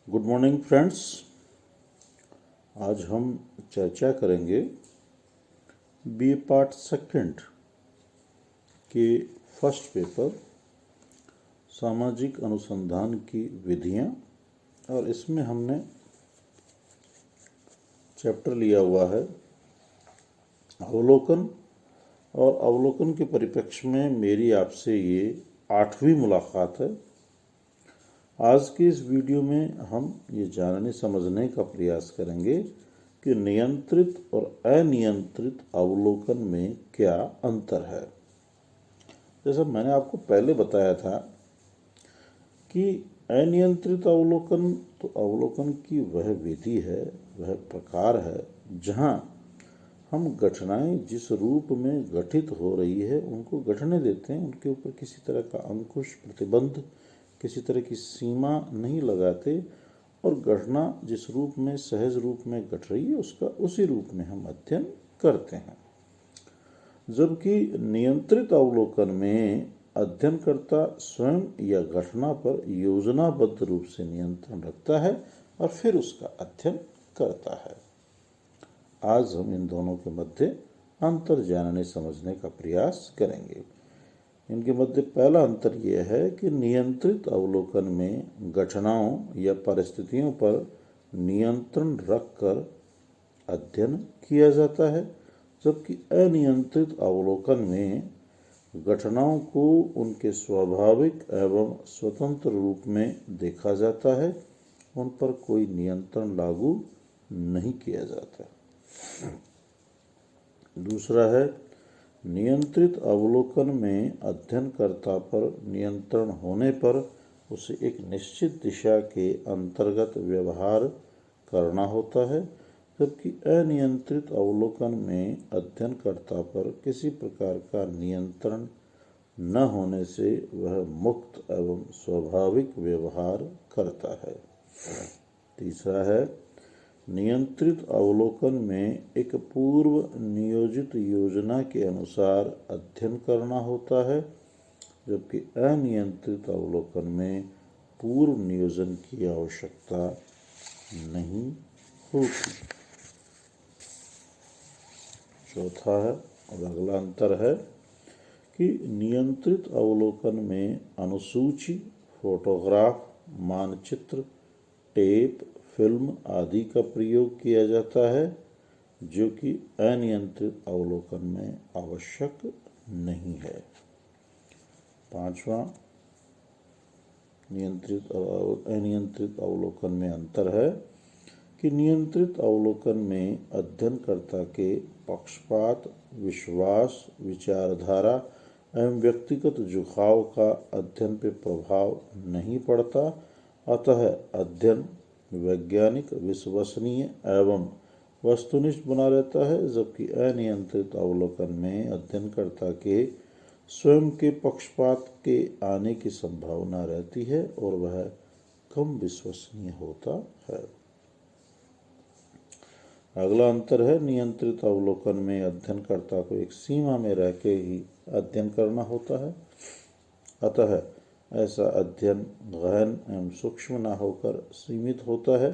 Good morning friends. आज हम चर्चा करेंगे बीए पार्ट सेकंड के फर्स्ट पेपर सामाजिक अनुसंधान की विधियां, और इसमें हमने चैप्टर लिया हुआ है अवलोकन। और अवलोकन के परिप्रेक्ष्य में मेरी आपसे ये 8वीं मुलाकात है। आज के इस वीडियो में हम ये जानने समझने का प्रयास करेंगे कि नियंत्रित और अनियंत्रित अवलोकन में क्या अंतर है। जैसा मैंने आपको पहले बताया था कि अनियंत्रित अवलोकन तो अवलोकन की वह विधि है, वह प्रकार है जहाँ हम घटनाएं जिस रूप में गठित हो रही है उनको घटने देते हैं, उनके ऊपर किसी तरह का अंकुश प्रतिबंध, किसी तरह की सीमा नहीं लगाते, और घटना जिस रूप में सहज रूप में घट रही है उसका उसी रूप में हम अध्ययन करते हैं। जबकि नियंत्रित अवलोकन में अध्ययनकर्ता स्वयं या घटना पर योजनाबद्ध रूप से नियंत्रण रखता है और फिर उसका अध्ययन करता है। आज हम इन दोनों के मध्य अंतर जानने समझने का प्रयास करेंगे। इनके मध्य पहला अंतर यह है कि नियंत्रित अवलोकन में घटनाओं या परिस्थितियों पर नियंत्रण रखकर अध्ययन किया जाता है, जबकि अनियंत्रित अवलोकन में घटनाओं को उनके स्वाभाविक एवं स्वतंत्र रूप में देखा जाता है, उन पर कोई नियंत्रण लागू नहीं किया जाता। दूसरा है, नियंत्रित अवलोकन में अध्ययनकर्ता पर नियंत्रण होने पर उसे एक निश्चित दिशा के अंतर्गत व्यवहार करना होता है, जबकि अनियंत्रित अवलोकन में अध्ययनकर्ता पर किसी प्रकार का नियंत्रण न होने से वह मुक्त एवं स्वाभाविक व्यवहार करता है। तीसरा है, नियंत्रित अवलोकन में एक पूर्व नियोजित योजना के अनुसार अध्ययन करना होता है, जबकि अनियंत्रित अवलोकन में पूर्व नियोजन की आवश्यकता नहीं होती। चौथा है और अगला अंतर है कि नियंत्रित अवलोकन में अनुसूची, फोटोग्राफ, मानचित्र, टेप, फिल्म आदि का प्रयोग किया जाता है, जो कि अनियंत्रित अवलोकन में आवश्यक नहीं है। पांचवा, नियंत्रित और अनियंत्रित अवलोकन में अंतर है कि नियंत्रित अवलोकन में अध्ययनकर्ता के पक्षपात, विश्वास, विचारधारा एवं व्यक्तिगत झुकाव का अध्ययन पर प्रभाव नहीं पड़ता, अतः अध्ययन वैज्ञानिक, विश्वसनीय एवं वस्तुनिष्ठ बना रहता है, जबकि अनियंत्रित अवलोकन में अध्ययनकर्ता के स्वयं के पक्षपात के आने की संभावना रहती है और वह कम विश्वसनीय होता है। अगला अंतर है, नियंत्रित अवलोकन में अध्ययनकर्ता को एक सीमा में रह के ही अध्ययन करना होता है, अतः ऐसा अध्ययन गहन एवं सूक्ष्म न होकर सीमित होता है,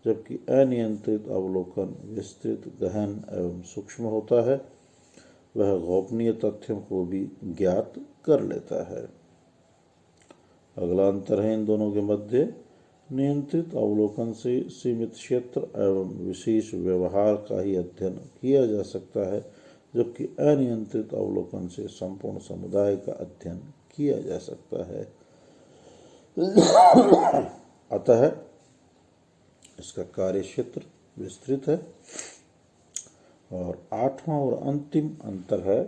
जबकि अनियंत्रित अवलोकन विस्तृत, गहन एवं सूक्ष्म होता है। वह गोपनीय तथ्यों को भी ज्ञात कर लेता है। अगला अंतर है इन दोनों के मध्य, नियंत्रित अवलोकन से सीमित क्षेत्र एवं विशेष व्यवहार का ही अध्ययन किया जा सकता है, जबकि अनियंत्रित अवलोकन से संपूर्ण समुदाय का अध्ययन किया जा सकता है। अतः इसका कार्य क्षेत्र विस्तृत है। और आठवां और अंतिम अंतर है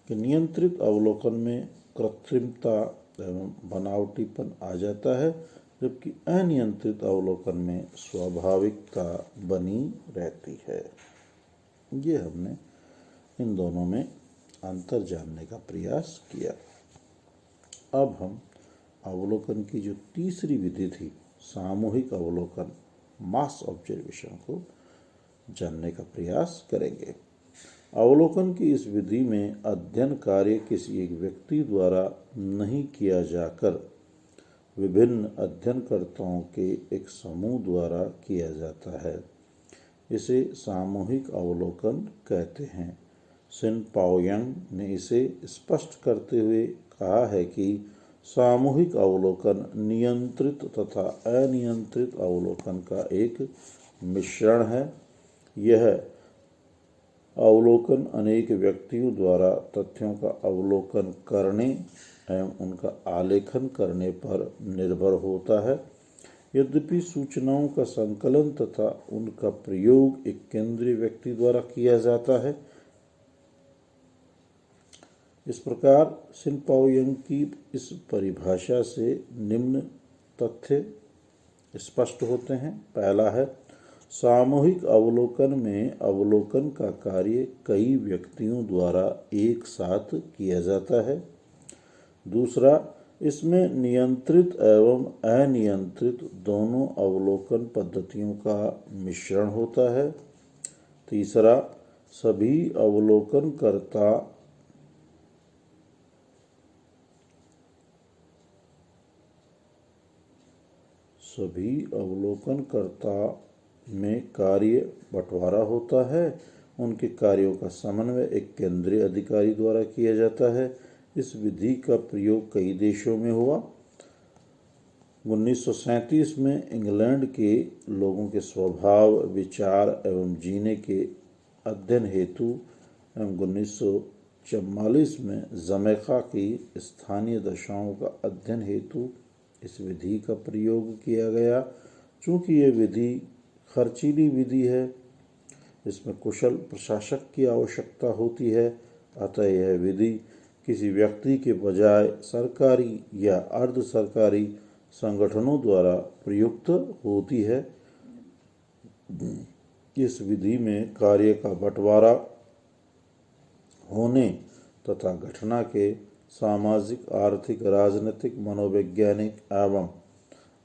कि नियंत्रित अवलोकन में कृत्रिमता एवं बनावटीपन आ जाता है, जबकि अनियंत्रित अवलोकन में स्वाभाविकता बनी रहती है। ये हमने इन दोनों में अंतर जानने का प्रयास किया। अब हम अवलोकन की जो तीसरी विधि थी, सामूहिक अवलोकन, मास ऑब्जर्वेशन, को जानने का प्रयास करेंगे। अवलोकन की इस विधि में अध्ययन कार्य किसी एक व्यक्ति द्वारा नहीं किया जाकर विभिन्न अध्ययनकर्ताओं के एक समूह द्वारा किया जाता है। इसे सामूहिक अवलोकन कहते हैं। सिन पाओयांग ने इसे स्पष्ट करते हुए कहा है कि सामूहिक अवलोकन नियंत्रित तथा अनियंत्रित अवलोकन का एक मिश्रण है। यह अवलोकन अनेक व्यक्तियों द्वारा तथ्यों का अवलोकन करने एवं उनका आलेखन करने पर निर्भर होता है। यद्यपि सूचनाओं का संकलन तथा उनका प्रयोग एक केंद्रीय व्यक्ति द्वारा किया जाता है। इस प्रकार सिन पाओयांग की इस परिभाषा से निम्न तथ्य स्पष्ट होते हैं। पहला है, सामूहिक अवलोकन में अवलोकन का कार्य कई व्यक्तियों द्वारा एक साथ किया जाता है। दूसरा, इसमें नियंत्रित एवं अनियंत्रित दोनों अवलोकन पद्धतियों का मिश्रण होता है। तीसरा, सभी अवलोकनकर्ता में कार्य बंटवारा होता है। उनके कार्यों का समन्वय एक केंद्रीय अधिकारी द्वारा किया जाता है। इस विधि का प्रयोग कई देशों में हुआ। 1937 में इंग्लैंड के लोगों के स्वभाव, विचार एवं जीने के अध्ययन हेतु एवं 1944 में जमैका की स्थानीय दशाओं का अध्ययन हेतु इस विधि का प्रयोग किया गया। चूँकि यह विधि खर्चीली विधि है, इसमें कुशल प्रशासक की आवश्यकता होती है, अतः यह विधि किसी व्यक्ति के बजाय सरकारी या अर्ध सरकारी संगठनों द्वारा प्रयुक्त होती है। इस विधि में कार्य का बंटवारा होने तथा घटना के सामाजिक, आर्थिक, राजनीतिक, मनोवैज्ञानिक एवं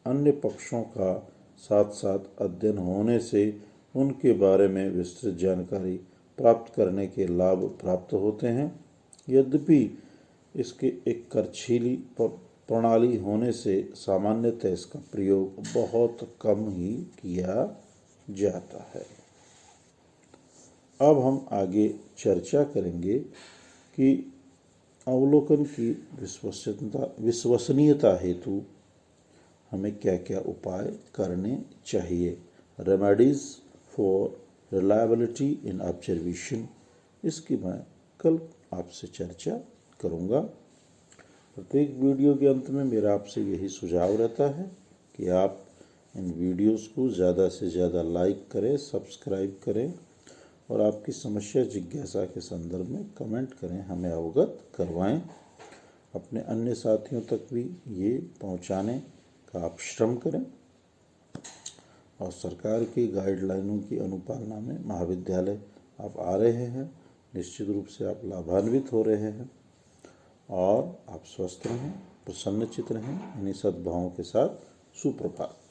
अन्य पक्षों का साथ साथ अध्ययन होने से उनके बारे में विस्तृत जानकारी प्राप्त करने के लाभ प्राप्त होते हैं। यद्यपि इसके एक खर्चीली प्रणाली होने से सामान्यतः इसका प्रयोग बहुत कम ही किया जाता है। अब हम आगे चर्चा करेंगे कि अवलोकन की विश्वसनीयता हेतु हमें क्या क्या उपाय करने चाहिए। Remedies for reliability in observation, इसकी मैं कल आपसे चर्चा करूँगा। प्रत्येक वीडियो के अंत में मेरा आपसे यही सुझाव रहता है कि आप इन वीडियोस को ज़्यादा से ज़्यादा लाइक करें, सब्सक्राइब करें और आपकी समस्या जिज्ञासा के संदर्भ में कमेंट करें, हमें अवगत करवाएं। अपने अन्य साथियों तक भी ये पहुंचाने का आप श्रम करें और सरकार की गाइडलाइनों की अनुपालना में महाविद्यालय आप आ रहे हैं, निश्चित रूप से आप लाभान्वित हो रहे हैं और आप स्वस्थ रहें, प्रसन्नचित्त रहें। इन्हीं सद्भावों के साथ सुप्रभात।